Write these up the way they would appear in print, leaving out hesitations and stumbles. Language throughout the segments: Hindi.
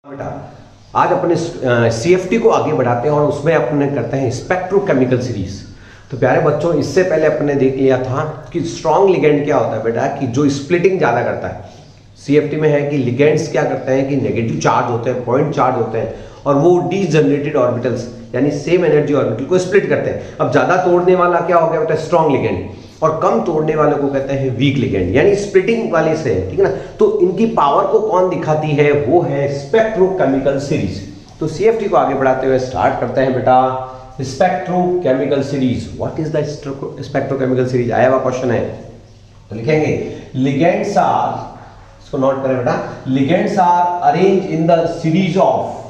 बेटा आज अपने सीएफटी को आगे बढ़ाते हैं और उसमें अपने करते हैं स्पेक्ट्रोकेमिकल सीरीज। तो प्यारे बच्चों, इससे पहले अपने देख लिया था कि स्ट्रॉन्ग लिगेंड क्या होता है बेटा, कि जो स्प्लिटिंग ज्यादा करता है। सीएफटी में है कि लिगेंड्स क्या करते हैं कि नेगेटिव चार्ज होते हैं, पॉइंट चार्ज होते हैं, और वो डीजनरेटेड ऑर्बिटल्स यानी सेम एनर्जी ऑर्बिटल को स्प्लिट करते हैं। अब ज्यादा तोड़ने वाला क्या हो गया बेटा, स्ट्रॉन्ग लिगेंड, और कम तोड़ने वाले को कहते हैं वीक लिगेंड, यानी स्प्लिटिंग वाले से, ठीक है ना। तो इनकी पावर को कौन दिखाती है, वो है स्पेक्ट्रोकेमिकल सीरीज। तो सीएफटी को आगे बढ़ाते हुए स्टार्ट करते हैं बेटा spectrochemical series. What is the spectrochemical series, आया हुआ क्वेश्चन है। तो लिखेंगे लिगेंड्स आर, इसको नोट करें बेटा, ligands are arrange in the series of,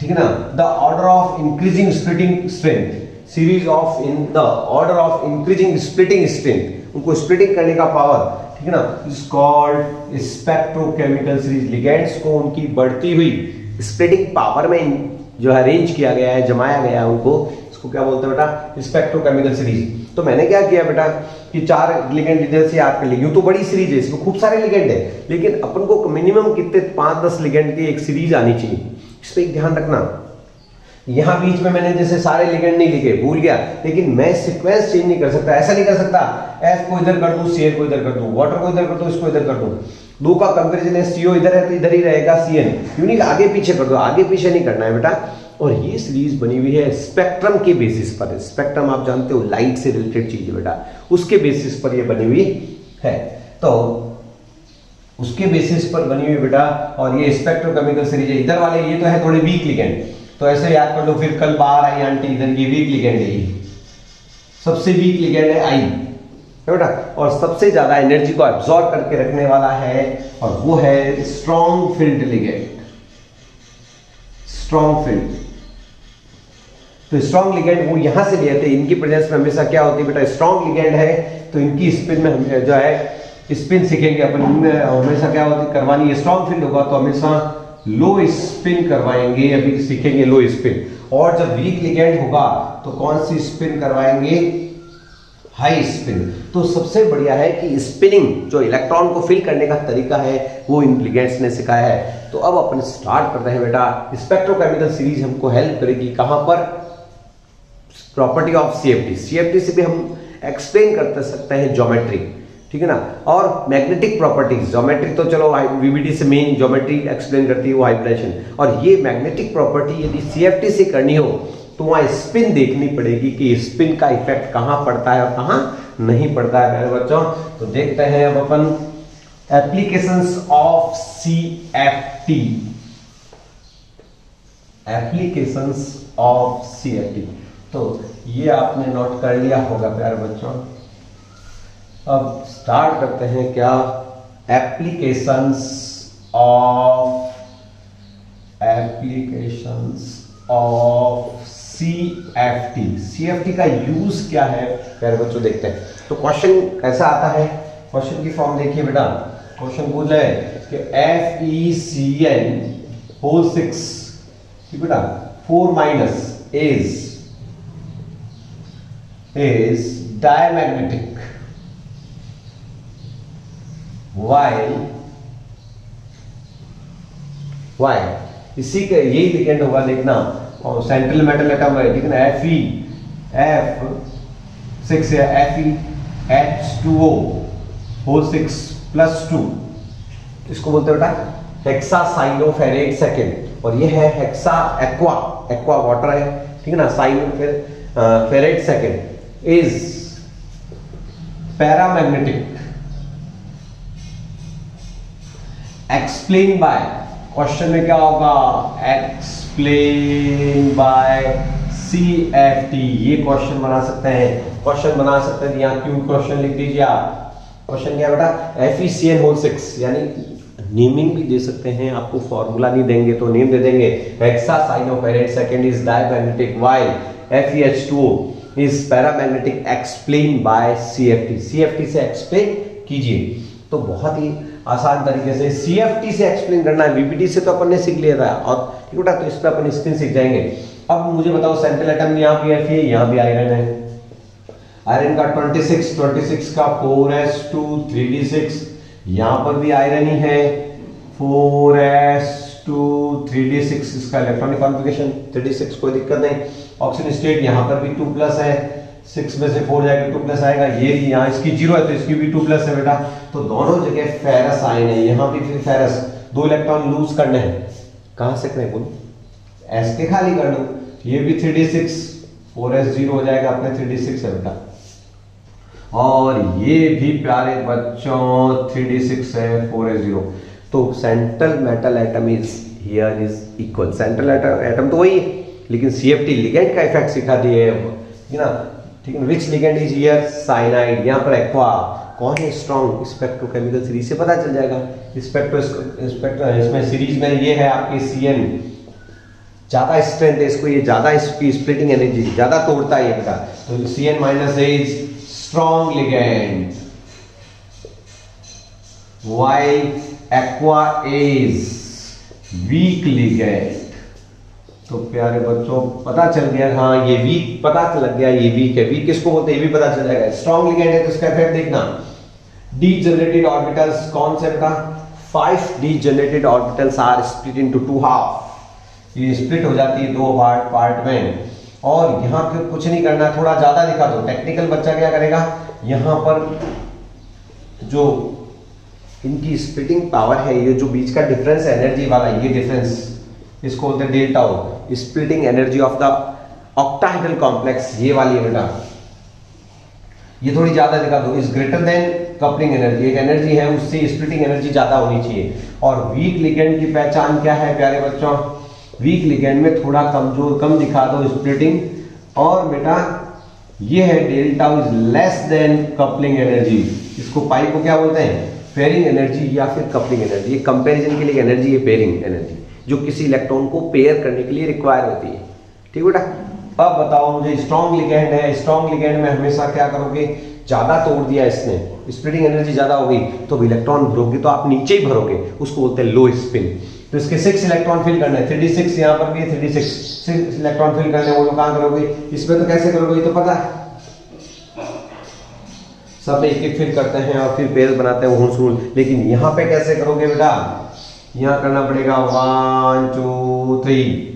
ठीक है ना, the order of increasing splitting strength, series of in the order of increasing splitting strength, उनको स्प्लिटिंग करने का पावर, ठीक है ना, is called spectrochemical series. Ligands को उनकी बढ़ती हुई स्प्लिटिंग पावर में जो अरेंज किया गया है, जमाया गया है उनको, इसको क्या बोलते हैं बेटा, स्पेक्ट्रोकेमिकल सीरीज। तो मैंने क्या किया बेटा कि 4 लिगेंड इधर से याद कर लिए। यूं तो बड़ी सीरीज है, इसमें खूब सारे लिगेंड है, लेकिन अपन को मिनिमम कितने 5-10 लिगेंड की एक सीरीज आनी चाहिए। इस पर एक ध्यान रखना। यहां बीच में मैंने जैसे सारे लिगेंड नहीं लिखे, भूल गया, लेकिन मैं सीक्वेंस चेंज नहीं कर सकता। ऐसा नहीं कर सकता एफ को इधर कर दूं, सीएन को इधर कर दूं, वाटर को इधर कर दूं, इसको इधर कर दूं। दो का कंपैरिजन है, सीओ इधर है तो इधर ही रहेगा सीएन, यूनिक आगे पीछे कर दो, आगे पीछे नहीं करना है बेटा। और ये सीरीज बनी हुई है स्पेक्ट्रम के बेसिस पर। स्पेक्ट्रम आप जानते हो लाइट से रिलेटेड चीज है बेटा, उसके बेसिस पर ये बनी हुई है। तो उसके बेसिस पर बनी हुई बेटा, और ये स्पेक्ट्रोकेमिकल सीरीज है। इधर वाले ये तो है थोड़े वीक लिगेंड, तो ऐसे याद कर लो, फिर कल बाहर आई आंटी, इधर की वीक लिगेंड है, सबसे वीक लिगेंड है आई बेटा, और सबसे ज्यादा एनर्जी को एब्जॉर्ब करके रखने वाला है, और वो है strong field ligand, strong field. तो स्ट्रॉन्ग लिगेंड वो यहां से लिए थे, इनकी प्रेजेंस में हमेशा क्या होती है बेटा, स्ट्रॉन्ग लिगेंड है तो इनकी स्पिन में हम जो है स्पिन सीखेंगे अपन, हमेशा क्या होती करवानी है, स्ट्रॉन्ग फील्ड होगा तो हमेशा लो स्पिन करवाएंगे, अभी सीखेंगे लो स्पिन। और जब वीक लिगेंड होगा तो कौन सी स्पिन करवाएंगे, हाई स्पिन। तो सबसे बढ़िया है कि स्पिनिंग जो इलेक्ट्रॉन को फिल करने का तरीका है वो इन लिगेंड्स ने सिखाया है। तो अब अपन स्टार्ट करते हैं बेटा, स्पेक्ट्रोकेमिकल सीरीज हमको हेल्प करेगी कहां पर, प्रॉपर्टी ऑफ सीएफटी। सीएफटी से भी हम एक्सप्लेन कर सकते हैं ज्योमेट्री, ठीक है ना, और मैग्नेटिक प्रॉपर्टीज। ज्योमेट्री तो चलो वीबीडी से मेन ज्योमेट्री एक्सप्लेन करती है, वो वाइब्रेशन, और ये मैग्नेटिक प्रॉपर्टी यदि सीएफटी से करनी हो तो वहां स्पिन देखनी पड़ेगी कि स्पिन का इफेक्ट कहां पड़ता है और कहां नहीं पड़ता है मेरे बच्चों। तो देखते हैं अब अपन applications of CFT, applications of CFT. तो ये आपने नोट कर लिया होगा प्यारे बच्चों। अब स्टार्ट करते हैं क्या, एप्लीकेशंस ऑफ सीएफटी। सीएफटी का यूज क्या है प्यारे बच्चों, देखते हैं। तो क्वेश्चन कैसा आता है, क्वेश्चन की फॉर्म देखिए बेटा। क्वेश्चन पूछ रहे हैं कि FeCN होल 6, ठीक बेटा, 4 माइनस इज diamagnetic while इसी का यही लिगेंड होगा, देखना, और सेंट्रल मेटल एटम है, ठीक है ना, F6 या FeH2O होल 6 प्लस 2, इसको बोलते हैं बेटा हेक्सा साइनोफेरेट सेकेंड, और ये है हेक्सा एक्वा, एक्वा वाटर है, ठीक है ना, cyanoferrate second is paramagnetic, explain by, question में क्या होगा, एक्सप्लेन बाय सीएफटी। ये क्वेश्चन बना सकते हैं, क्वेश्चन बना सकते हैं, यहाँ क्यों क्वेश्चन लिख दीजिए आप। क्वेश्चन क्या बेटा, FeCN होल 6, यानी नेमिंग भी दे सकते हैं, आपको फॉर्मूला नहीं देंगे तो नेम दे देंगे, hexacyanoferrate second is diamagnetic while FeH2O is paramagnetic, explain by CFT. CFT से एक्सप्लेन कीजिए। तो बहुत ही आसान तरीके से सीएफटी से एक्सप्लेन करना है। वीबीडी से तो अपन ने सीख लिया था, और ठीक बेटा, तो इस पर अपन स्क्रीन सीख जाएंगे। अब मुझे बताओ, सेंट्रल एटम यहाँ भी Fe है, यहाँ भी आयरन है, आयरन का 26 का 4s2 3d6, यहां पर भी आयरन ही है 4s2 टू 3d6 इसका इलेक्ट्रॉनिक कॉन्फ़िगरेशन 3d6 कोई दिक्कत नहीं। ऑक्सीजन स्टेट यहाँ पर भी 2 प्लस है, 6 में से 4 जाएगा 2 प्लस आएगा, ये भी यहाँ इसकी 0 है तो इसकी भी 2 प्लस है बेटा। तो दोनों जगह फेरस आयन है, यहाँ भी फिर फेरस, 2 इलेक्ट्रॉन लूज करने हैं, कहाँ से करें बोल, एस के खाली कर दो, ये भी 3d6 4s0 हो जाएगा, अपने 3d6 है बेटा। और ये भी प्यारे बच्चों 3d6 है 4s0। तो central metal atom is here is equal, central atom तो वही है लेकिन CFT लिगेंड का इफेक्ट सिखा दिए है ना, ठीक है। विच लिगेंड इज हियर, साइनाइड, यहाँ पर एक्वा, कौन है स्ट्रॉन्ग, स्पेक्ट्रोकेमिकल सीरीज से पता चल जाएगा। इसमें सीरीज में ये है आपके CN, ज्यादा स्ट्रेंथ है इसको, ये ज्यादा इसकी स्प्लिटिंग एनर्जी ज्यादा तोड़ता है ये बेटा। तो CN minus is strong ligand, while aqua is weak ligand। तो प्यारे बच्चों पता चल गया, हाँ ये वीक पता लग गया, ये वीक है, वीक किसको बोलते हैं ये भी पता चल जाएगा। स्ट्रॉन्ग लिगेंड है तो इसका इफेक्ट देखना, डीजेनरेटेड ऑर्बिटल्स कौन से बेटा, 5 degenerated orbitals are split into 2 half, ये स्प्लिट हो जाती है 2 पार्ट में। और यहाँ पे कुछ नहीं करना, थोड़ा ज्यादा दिखा दो, टेक्निकल बच्चा क्या करेगा, यहाँ पर जो इनकी स्प्लिटिंग पावर है, ये जो बीच का डिफरेंस है एनर्जी वाला, ये डिफरेंस इसको बोलते हैं delta O, splitting energy of the octahedral complex, ये वाली है बेटा, ये थोड़ी ज्यादा दिखा दो, is greater than coupling energy, एक एनर्जी है उससे स्प्लिटिंग एनर्जी ज्यादा होनी चाहिए। और वीक लिगेंड की पहचान क्या है प्यारे बच्चों, वीक लिगेंड में थोड़ा कमजोर, कम दिखा दो स्प्लिटिंग, और बेटा ये है delta is less than coupling energy, इसको पाई को क्या बोलते हैं, पेयरिंग एनर्जी या फिर कपलिंग एनर्जी। ये कंपैरिजन के लिए एनर्जी है पेयरिंग एनर्जी, जो किसी इलेक्ट्रॉन को पेयर करने के लिए रिक्वायर होती है, ठीक बेटा। अब बताओ मुझे, स्ट्रॉन्ग लिगेंड है, स्ट्रॉन्ग लिगेंड में हमेशा क्या करोगे, ज्यादा तोड़ दिया इसने, स्प्लिटिंग एनर्जी ज्यादा हो गई तो इलेक्ट्रॉन भरोगे तो आप नीचे ही भरोगे, उसको बोलते हैं लो स्पिन। तो इसके 6 इलेक्ट्रॉन फिल करने, 3d6 यहाँ पर भी है, 3d6 6 इलेक्ट्रॉन फिल करने, वो लोग कहाँ करोगे, इसमें तो कैसे करोगे ये तो पता है, सब में एक फिल करते हैं और फिर पेयर बनाते हैं हुंस रूल। लेकिन यहाँ पे कैसे करोगे बेटा, यहाँ करना पड़ेगा 1 2 3,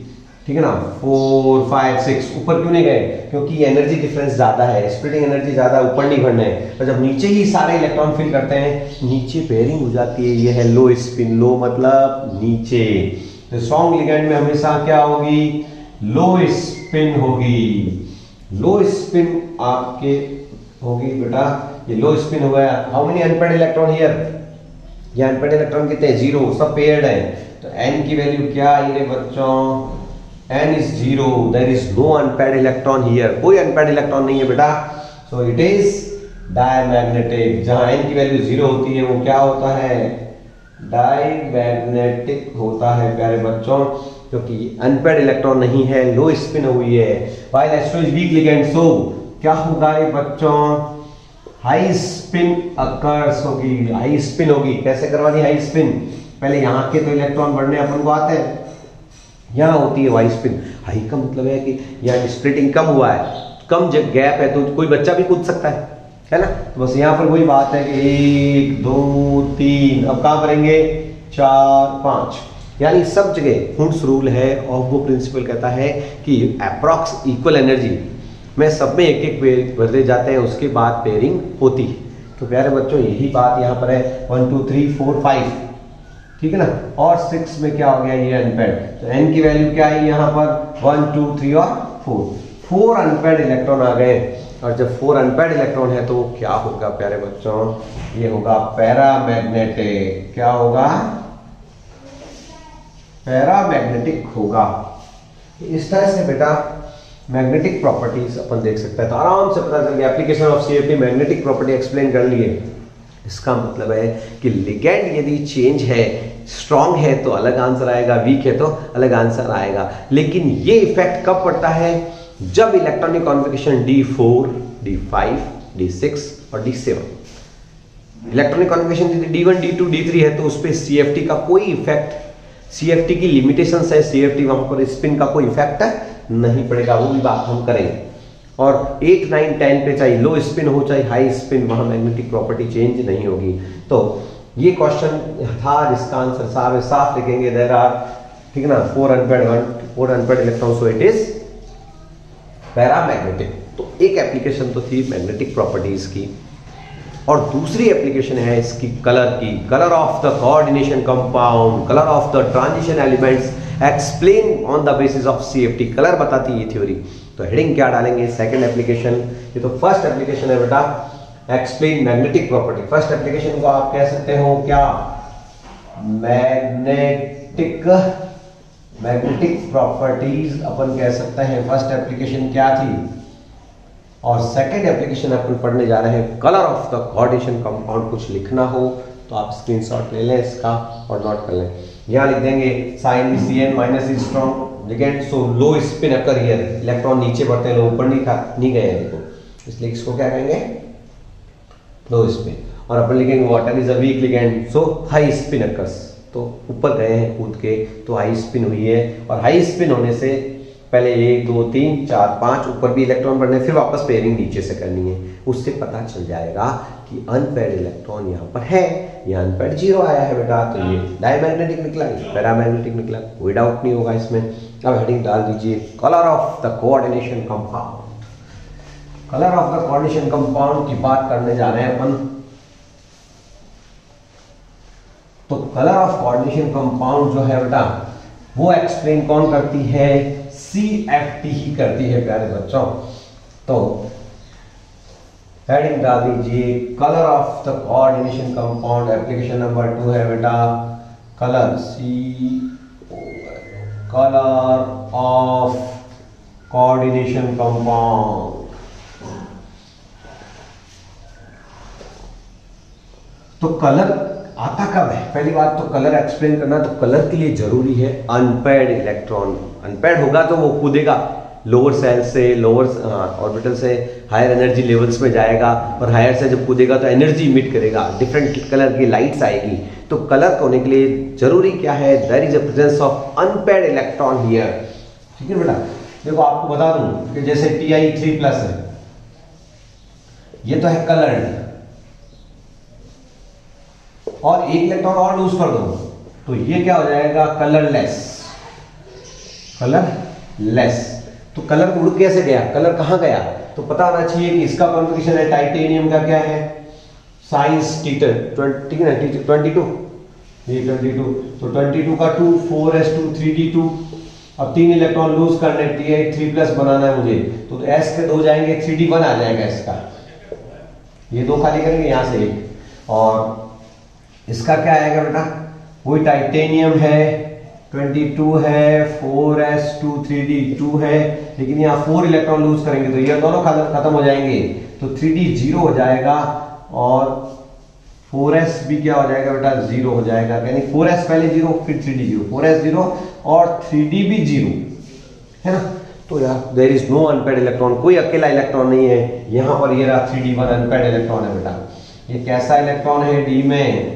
ठीक है ना, 4 5 6, ऊपर क्यों नहीं गए, क्योंकि एनर्जी डिफरेंस ज्यादा है, स्प्लिटिंग एनर्जी ज्यादा, ऊपर नहीं भरना है। तो जब नीचे ही सारे इलेक्ट्रॉन फिल करते हैं, नीचे पेयरिंग हो जाती है, ये है लो स्पिन, लो मतलब नीचे। तो स्ट्रॉन्ग लिगेंड में हमेशा क्या होगी, लो स्पिन होगी, लो स्पिन आपके होगी बेटा, ये लो स्पिन हो गया। How many unpaired electron here, ये अनपेयर्ड इलेक्ट्रॉन कितने हैं, 0, सब पेयर्ड है। तो n की वैल्यू क्या आई रे बच्चों, n is 0, there is no unpaired electron here, कोई अनपेयर्ड इलेक्ट्रॉन नहीं है बेटा। सो इट इज डायमैग्नेटिक, जहां n की वैल्यू 0 होती है वो क्या होता है, डायमैग्नेटिक होता है प्यारे बच्चों, क्योंकि अनपेयर्ड इलेक्ट्रॉन नहीं है, लो स्पिन हुई है। व्हाइल एस्ट्रो इज वीक लिगेंड, सो क्या होगा रे बच्चों, हाई स्पिन अकर्स होगी, हाई स्पिन होगी। कैसे करवानी हाई स्पिन, पहले यहाँ के तो इलेक्ट्रॉन बढ़ने अपन को आते हैं, यहाँ होती है हाई स्पिन। हाई का मतलब है कि यहाँ स्प्लिटिंग कम हुआ है, कम गैप है, तो कोई बच्चा भी कूद सकता है ना। तो बस यहाँ पर वही बात है कि 1 2 3, अब कहाँ करेंगे 4 5, यानी सब जगह हुंस रूल है और वो प्रिंसिपल कहता है कि अप्रॉक्स इक्वल एनर्जी में सब में एक एक पेयर भरते जाते हैं, उसके बाद पेयरिंग होती है। तो प्यारे बच्चों यही बात यहाँ पर है, 1 2 3 4 5, ठीक है ना। और 6 में क्या हो गया, ये अनपेयर्ड, तो n की वैल्यू क्या आई यहाँ पर 1 2 3 और 4 अनपेयर्ड इलेक्ट्रॉन आ गए। और जब 4 अनपेयर्ड इलेक्ट्रॉन है तो क्या होगा प्यारे बच्चों, ये होगा पैरामैग्नेटिक, क्या होगा, पैरामैग्नेटिक होगा। इस तरह से बेटा मैग्नेटिक प्रॉपर्टीज अपन देख सकते हैं, तो आराम से पता चल गया। Application of CFT magnetic property explain कर लिए। इसका मतलब है कि लिगेंड यदि चेंज है, स्ट्रॉन्ग है तो अलग आंसर आएगा, वीक है तो अलग आंसर आएगा। लेकिन ये इफेक्ट कब पड़ता है, जब electronic configuration D4 D5 D6 और D7, electronic configuration D1 D2 D3 है तो उस पर CFT का कोई इफेक्ट, CFT की लिमिटेशंस है, CFT वहां पर स्पिन का कोई इफेक्ट नहीं पड़ेगा, वो भी बात हम करेंगे। और 8 9 10 पे चाहे लो स्पिन हो चाहे हाई स्पिन, वहां मैग्नेटिक प्रॉपर्टी चेंज नहीं होगी। तो ये क्वेश्चन था जिसका आंसर साहब साफ लिखेंगे, देयर आर, ठीक है ना, 4 unpaired electron, so it is paramagnetic. तो एक एप्लीकेशन तो थी मैग्नेटिक प्रॉपर्टीज की, और दूसरी एप्लीकेशन है इसकी कलर की, colour of the coordination compound, colour of the transition elements explain on the basis of CFT। Colour बताती है ये थ्योरी। तो हेडिंग क्या डालेंगे, सेकंड एप्लीकेशन। ये तो फर्स्ट एप्लीकेशन है बेटा, explain magnetic property. First application को आप कह सकते हो क्या, मैग्नेटिक प्रॉपर्टीज अपन कह सकते हैं। फर्स्ट एप्लीकेशन क्या थी, और सेकंड एप्लीकेशन अपन पढ़ने जा रहे हैं colour of the coordination compound. कुछ लिखना हो तो आप स्क्रीनशॉट ले लें इसका और नोट कर लें। यहां लिख देंगे sign Cn minus is strong ligand, so low spin occur here. Electron नीचे बढ़ते हैं, ऊपर नहीं गए हैं, देखो, इसलिए इसको क्या कहेंगे, लो स्पिन। और अपन लिखेंगे water is a week ligand, so high spin occurs. तो ऊपर गए हैं कूद के, तो हाई स्पिन हुई है, और हाई स्पिन होने से पहले 1 2 3 4 5 ऊपर भी इलेक्ट्रॉन बढ़ने, फिर वापस पेयरिंग नीचे से करनी है। उससे पता चल जाएगा कि अनपेयर्ड इलेक्ट्रॉन यहाँ पर है, यहाँ अनपेयर्ड 0 आया है बेटा, तो ये डायमैग्नेटिक निकला, ये पैरामैग्नेटिक निकला, कोई डाउट नहीं होगा इसमें। अब हेडिंग डाल दीजिए colour of the coordination compound. Colour of the coordination compound की बात करने जा रहे हैं अपन। तो कलर ऑफ कोऑर्डिनेशन कंपाउंड जो है बेटा, वो एक्सप्लेन कौन करती है, CFT ही करती है प्यारे बच्चों। तो हेडिंग डाल दीजिए colour of the coordination compound. Application number 2 है बेटा colour, colour of coordination compound. तो कलर आता कब है, पहली बात तो कलर एक्सप्लेन करना, तो कलर के लिए जरूरी है अनपेयर्ड इलेक्ट्रॉन। अनपेयर्ड होगा तो वो कूदेगा लोअर सेल से, लोअर ऑर्बिटल से हायर एनर्जी लेवल्स में जाएगा, और हायर से जब कूदेगा तो एनर्जी इमिट करेगा, डिफरेंट कलर की लाइट्स आएगी। तो कलर होने के लिए जरूरी क्या है, there is a presence of unpaired electron here. ठीक है बेटा, देखो आपको बता दूं कि जैसे Ti3+ है, ये तो है कलर्ड, और एक इलेक्ट्रॉन और लूज कर दो तो ये क्या हो जाएगा, कलरलेस। कलरलेस तो कलर उड़ कैसे गया, कलर कहां गया, तो पता होना चाहिए कि इसका कॉन्फ़िगरेशन है टाइटेनियम का क्या है, साइंस टीटर 22, ये 22, तो 22 का 2 4s2 3d2। अब 3 इलेक्ट्रॉन लूज करने, Ti3+ बनाना है मुझे, तो s के 2 जाएंगे, 3d1 आ जाएगा इसका, ये 2 खाली करेंगे यहां से 1, और इसका क्या आएगा बेटा, वही टाइटेनियम है, 22 है, 4s2 3d2 है, लेकिन यहाँ 4 इलेक्ट्रॉन लूज करेंगे तो ये दोनों खत्म हो जाएंगे, तो 3d 0 हो जाएगा, और 4s भी क्या हो जाएगा बेटा, 0 हो जाएगा। यानी 4s पहले 0 फिर 3d 0, 4s 0 और 3d भी 0 है ना। तो यार there is no unpaired electron, कोई अकेला इलेक्ट्रॉन नहीं है यहाँ पर, ये रहा 3d1 अनपेयर्ड इलेक्ट्रॉन है बेटा। ये कैसा इलेक्ट्रॉन है, d में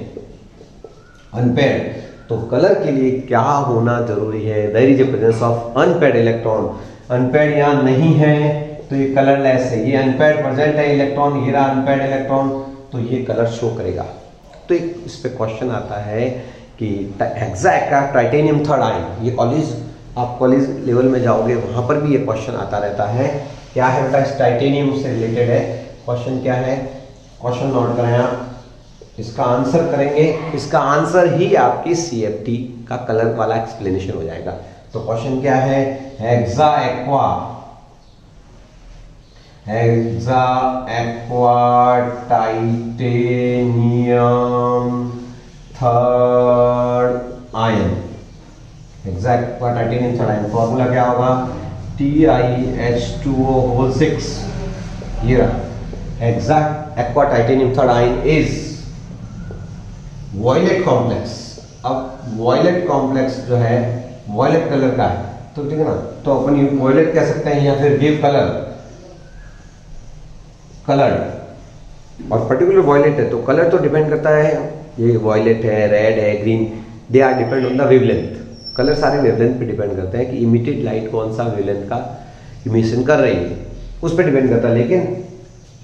अनपेयर्ड। तो कलर के लिए क्या होना जरूरी है, there is a presence of unpaired electron. Unpaired यहाँ नहीं है तो ये कलरलेस है, ये अनपेयर्ड प्रेजेंट है इलेक्ट्रॉन, ये रहा अनपेयर्ड इलेक्ट्रॉन, तो ये कलर शो करेगा। तो एक इस पे क्वेश्चन आता है कि एग्जैक्ट का टाइटेनियम थर्ड आयन, ये कॉलेज आप कॉलेज लेवल में जाओगे वहां पर भी ये क्वेश्चन आता रहता है। क्या है बेटा, इस टाइटेनियम से रिलेटेड है क्वेश्चन। क्या है क्वेश्चन, नोट करें आप, इसका आंसर करेंगे, इसका आंसर ही आपकी CFT का कलर वाला एक्सप्लेनेशन हो जाएगा। तो क्वेश्चन क्या है, hexa aqua titanium third ion, hexa aqua titanium third ion, formula क्या होगा, TiH2O6। ये रहा hexa aqua titanium third ion is violet complex. अब वॉयलेट कॉम्प्लेक्स जो है वॉयलेट कलर का है, तो ठीक है ना, तो अपन ये वॉयलेट कह सकते हैं या फिर गिव कलर्ड, और पर्टिकुलर वॉयलेट है तो कलर तो डिपेंड करता है, ये वॉयलेट है, रेड है, green, they are depend on the wavelength. Colour सारे वेवलेंथ पे डिपेंड करते हैं कि इमिटेड लाइट कौन सा वेवलेंथ का इमिशन कर रही है, उस पर डिपेंड करता है। लेकिन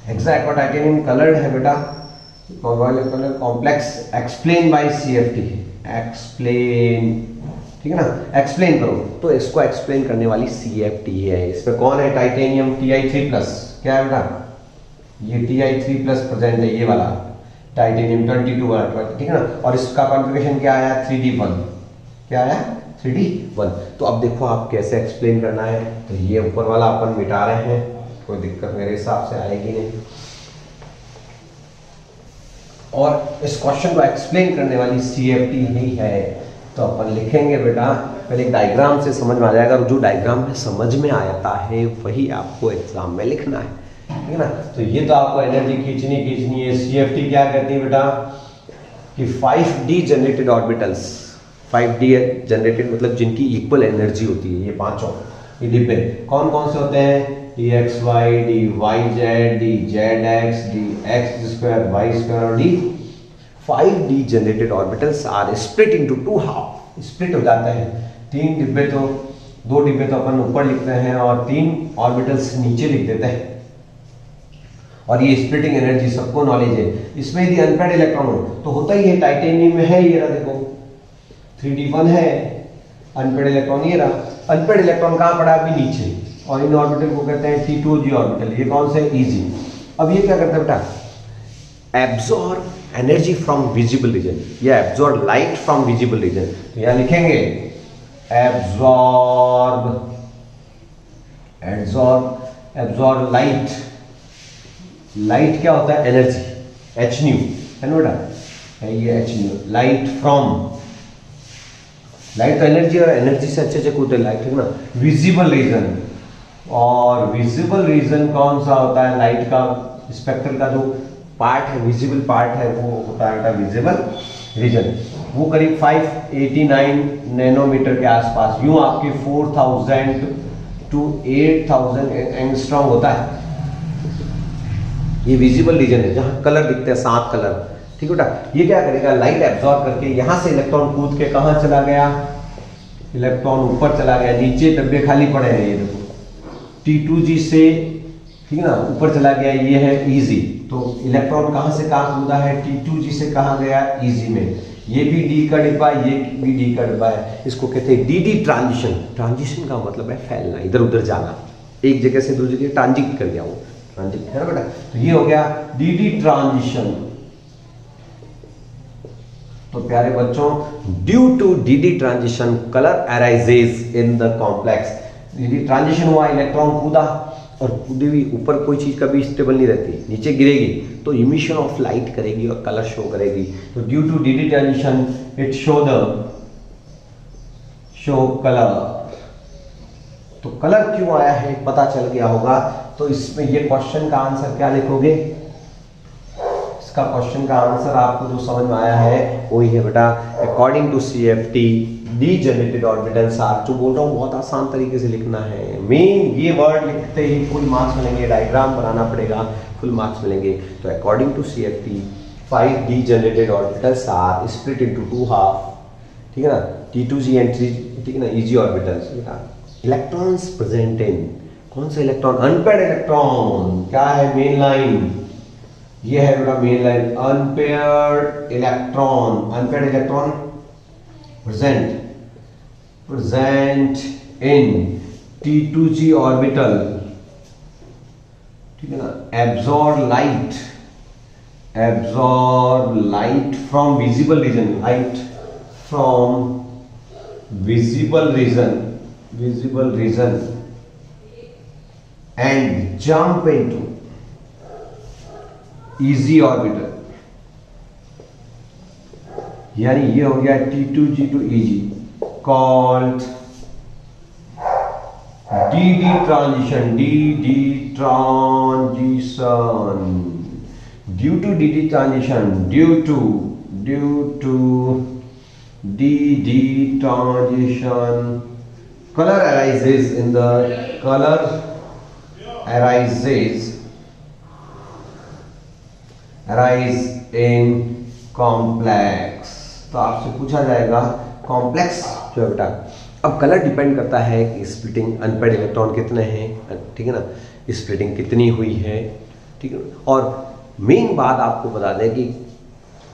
हेक्सा एक्वा टाइटेनियम कलर्ड है बेटा, complex explain by CFT, explain, ठीक है ना, एक्सप्लेन करो, तो इसको एक्सप्लेन करने वाली CFT है। इसमें कौन है, टाइटेनियम Ti3+, क्या है बेटा, ये Ti3+ प्रेजेंट है, ये वाला टाइटेनियम 22 वाला, ठीक है ना, और इसका कॉन्फ़िगरेशन क्या आया, 3D1, क्या आया 3D1। तो अब देखो आप कैसे एक्सप्लेन करना है, तो ये ऊपर वाला अपन मिटा रहे हैं, कोई दिक्कत मेरे हिसाब से आएगी नहीं। और इस क्वेश्चन को एक्सप्लेन करने वाली CFT ही है, तो अपन लिखेंगे बेटा, पहले एक डायग्राम से समझ में आ जाएगा, जो डायग्राम में समझ में आता है वही आपको एग्जाम में लिखना है, ठीक है ना। तो ये तो आपको एनर्जी खींचनी है। CFT क्या कहती है बेटा कि 5D generated orbitals, 5D generated मतलब जिनकी इक्वल एनर्जी होती है, ये पांचों ये डिब्बे कौन कौन से होते हैं, dxy, dyz, dzx, dx² y² और d 5D generated orbitals are split into 2 half, split हो जाते हैं। 3 डिब्बे तो 2 डिब्बे तो अपन ऊपर लिखते हैं और 3 ऑर्बिटल्स नीचे लिख देते हैं, और ये स्प्लिटिंग एनर्जी सबको नॉलेज है। इसमें यदि अनपेड इलेक्ट्रॉन हो तो होता ही है, टाइटेनियम में है, ये रहा देखो 3D1 है, अनपेड इलेक्ट्रॉन ये रहा, अनपेड इलेक्ट्रॉन कहाँ पड़ा अभी नीचे, और इन ऑर्बिटल को कहते हैं T2g ऑर्बिटल, ये कौन से इजी। अब ये क्या करता है बेटा, absorb energy from visible region या absorb light from visible region, तो यहां लिखेंगे एब्जॉर्ब लाइट, लाइट क्या होता है, एनर्जी, hν है ना बेटा, ये hν, लाइट फ्रॉम, लाइट तो एनर्जी, और एनर्जी से अच्छे होते हैं लाइट, ठीक ना, विजिबल रीजन, और विजिबल रीजन कौन सा होता है, लाइट का स्पेक्ट्रल का जो पार्ट है, विजिबल पार्ट है, वो होता है विजिबल रीजन, वो करीब 589 नैनोमीटर के आसपास, यूं आपके 4000 to 8000 एंगस्ट्रॉम होता है, ये विजिबल रीजन है जहां कलर दिखते हैं, 7 कलर, ठीक है बेटा। ये क्या करेगा, लाइट एब्जॉर्ब करके यहां से इलेक्ट्रॉन कूद के कहां चला गया, इलेक्ट्रॉन ऊपर चला गया, नीचे डब्बे खाली पड़े हैं, ये देखो T2g से, ठीक है ना, ऊपर चला गया, ये है इजी, तो इलेक्ट्रॉन कहां से कहां कूदा है, T2g से कहां गया, इजी में, ये भी D का डिब्बा, ये भी D का डिब्बा है, इसको कहते हैं DD ट्रांजिशन। ट्रांजिशन का मतलब है फैलना, इधर उधर जाना, एक जगह से दूसरी जगह ट्रांजिट कर गया, वो ट्रांजिट है ना बेटा, तो ये हो गया DD ट्रांजिशन। तो प्यारे बच्चों, due to DD transition colour arises in the complex, DD transition हुआ, इलेक्ट्रॉन कूदा, और कूदी हुई ऊपर कोई चीज कभी स्टेबल नहीं रहती, नीचे गिरेगी तो इमिशन ऑफ लाइट करेगी और कलर शो करेगी। तो due to DD transition it show colour. तो कलर क्यों आया है पता चल गया होगा, तो इसमें ये क्वेश्चन का आंसर क्या लिखोगे, इसका क्वेश्चन का आंसर आपको जो समझ में आया है वही है बेटा, according to CFT D generated orbitals are, जो बोल रहा हूँ बहुत आसान तरीके से लिखना है, मेन ये वर्ड लिखते ही फुल मार्क्स मिलेंगे, डायग्राम बनाना पड़ेगा, फुल मार्क्स मिलेंगे। तो according to CFT 5D generated orbitals are split into 2 half, ठीक है ना, T2g एंड 3, ठीक है ना, easy orbitals. Electrons present in, कौन सा इलेक्ट्रॉन, अनपेयर्ड इलेक्ट्रॉन, क्या है मेन लाइन, ये है बेटा main line, unpaired electron present in T2g orbital, ठीक है ना, absorb light from visible region and jump into easy orbital, यानी ये हो गया T2g to EG, called DD transition, due to DD transition, due to DD transition, color arises in complex। तो आपसे पूछा जाएगा कॉम्प्लेक्स जो है बेटा, अब कलर डिपेंड करता है कि स्प्लिटिंग अनपेड इलेक्ट्रॉन कितने हैं, ठीक है ना, स्प्लिटिंग कितनी हुई है, ठीक है, और मेन बात आपको बता दें कि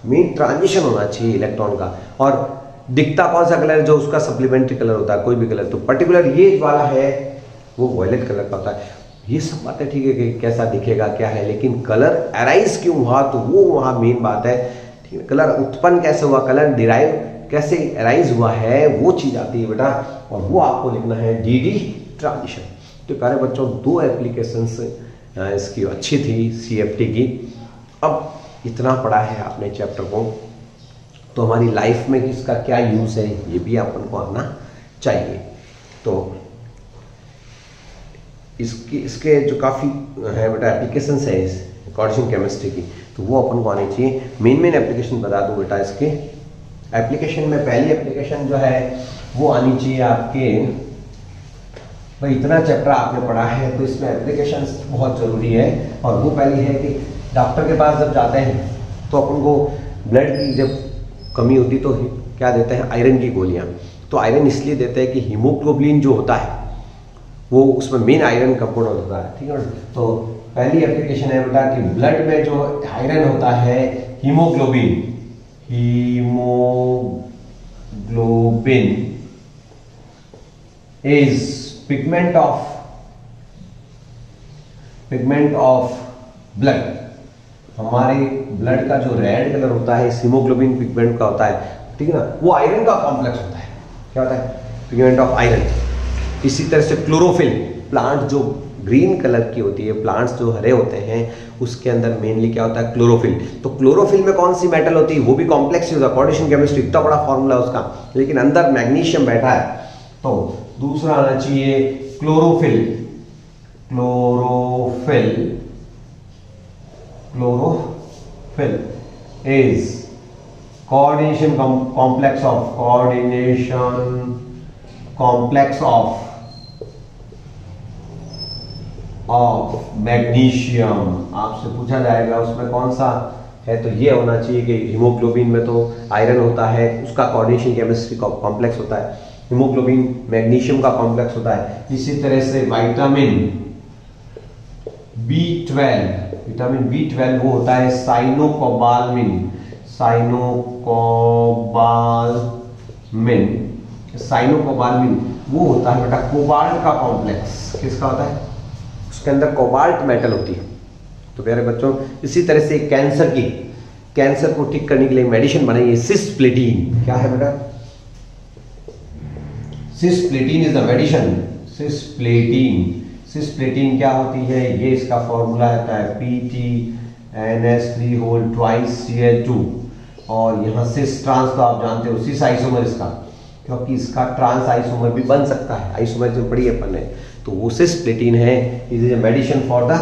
मेन ट्रांजिशन होना चाहिए इलेक्ट्रॉन का, और दिखता कौन सा कलर जो उसका सप्लीमेंट्री कलर होता है, कोई भी कलर, तो पर्टिकुलर ये वाला है वो वॉयलेट कलर का होता है। ये सब बातें ठीक है कि कैसा दिखेगा क्या है, लेकिन कलर अराइज क्यों हुआ तो वो वहाँ मेन बात है, ठीक है। कलर उत्पन्न कैसे हुआ, कलर डिराइव कैसे अराइज हुआ है, वो चीज़ आती है बेटा, और वो आपको लिखना है डीडी ट्रांजिशन। तो प्यारे बच्चों, 2 एप्लीकेशंस इसकी अच्छी थी सीएफटी की। अब इतना पढ़ा है आपने चैप्टर को, तो हमारी लाइफ में इसका क्या यूज़ है ये भी अपन को आना चाहिए। तो इसके जो काफ़ी है बेटा एप्लीकेशंस है इस कॉर्डिनेशन केमिस्ट्री की, तो वो अपन को आनी चाहिए। मेन एप्लीकेशन बता दूं बेटा इसके। एप्लीकेशन में पहली एप्लीकेशन जो है वो आनी चाहिए आपके, भाई इतना चैप्टर आपने पढ़ा है तो इसमें एप्लीकेशंस बहुत ज़रूरी है। और वो पहली है कि डॉक्टर के पास जब जाते हैं तो अपन को ब्लड की जब कमी होती तो क्या देते हैं, आयरन की गोलियां। तो आयरन इसलिए देते हैं कि हीमोग्लोबिन जो होता है वो उसमें मेन आयरन कंपाउंड होता है, ठीक है। तो पहली एप्लीकेशन है बेटा कि ब्लड में जो आयरन होता है haemoglobin is pigment of blood. हमारे ब्लड का जो रेड कलर होता है इस हीमोग्लोबिन पिगमेंट का होता है, ठीक है ना, वो आयरन का कॉम्प्लेक्स होता है। क्या होता है, पिगमेंट ऑफ आयरन। इसी तरह से क्लोरोफिल, प्लांट जो ग्रीन कलर की होती है, प्लांट्स जो हरे होते हैं उसके अंदर मेनली क्या होता है, क्लोरोफिल। तो क्लोरोफिल में कौन सी मेटल होती है, वो भी कॉम्प्लेक्स ही होता है। कॉर्डिनेशन केमिस्ट्री इतना बड़ा फॉर्मूला है उसका, लेकिन अंदर मैग्नीशियम बैठा है। तो दूसरा आना चाहिए chlorophyll is coordination complex of magnesium। आपसे पूछा जाएगा उसमें कौन सा है, तो ये होना चाहिए कि हीमोग्लोबिन में तो आयरन होता है, उसका कोऑर्डिनेशन केमिस्ट्री कॉम्प्लेक्स होता है। हीमोग्लोबिन मैग्नीशियम का कॉम्प्लेक्स होता है। इसी तरह से विटामिन B12 वो होता है साइनोकोबाल्मिन वो होता है बेटा कोबाल्ट का कॉम्प्लेक्स। किसका होता है, उसके अंदर कोबाल्ट मेटल होती है। तो प्यारे बच्चों, इसी तरह से कैंसर को ठीक करने के लिए मेडिसिन बनाई है सिस्प्लेटिन। क्या है बेटा, cisplatin is the medicine. Cisplatin क्या होती है, ये इसका फॉर्मूला होता है PTNS3 2 और यहाँ सिस ट्रांस तो आप जानते हो, सिस आइसोमर इसका, क्योंकि इसका ट्रांस आइसोमर भी बन सकता है, आइसोमर जो बड़ी अपन है, तो वो सिस्प्लेटिन है। Is a medicine for the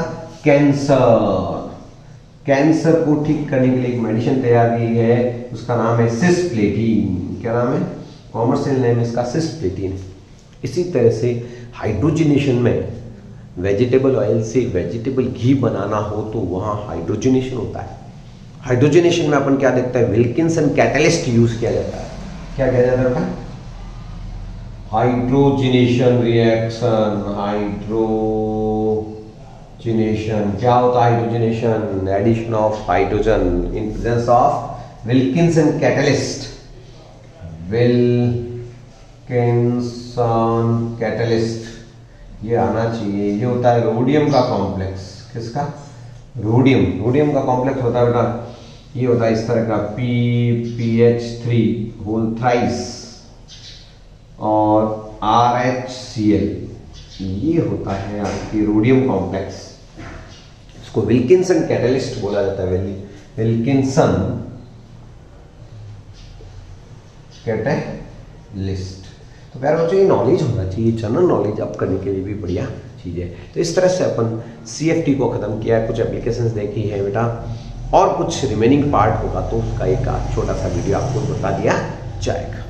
cancer को ठीक करने के लिए एक मेडिसिन तैयार की है, उसका नाम है सिस्प्लेटिन। क्या नाम है, कॉमर्शियल नेम इसका सिस्प्लेटिन। इसी तरह से हाइड्रोजनेशन में वेजिटेबल ऑयल से वेजिटेबल घी बनाना हो तो वहाँ हाइड्रोजनेशन होता है। हाइड्रोजनेशन में अपन क्या देखते हैं, विल्किंसन कैटलिस्ट यूज किया जाता है। क्या किया जाता है, हाइड्रोजनेशन रिएक्शन। हाइड्रोजनेशन क्या होता है, hydrogenation addition of hydrogen in presence of Wilkinson catalyst. Wilkinson catalyst ये आना चाहिए। ये होता है रोडियम का कॉम्प्लेक्स। किसका, रोडियम का कॉम्प्लेक्स होता है बेटा, ये होता है इस तरह का PPH3 होल थ्राइस और RHCl, ये होता है आपकी रोडियम कॉम्प्लेक्स। इसको विल्किंसन कैटलिस्ट बोला जाता है, विल्किंसन कैटलिस्ट। तो प्यारे बच्चों, ये नॉलेज होना चाहिए, जनरल नॉलेज अप करने के लिए भी बढ़िया चीज़ है। तो इस तरह से अपन CFT को ख़त्म किया है, कुछ एप्लीकेशंस देखी है बेटा, और कुछ रिमेनिंग पार्ट होगा तो उसका एक छोटा सा वीडियो आपको बता दिया जाएगा।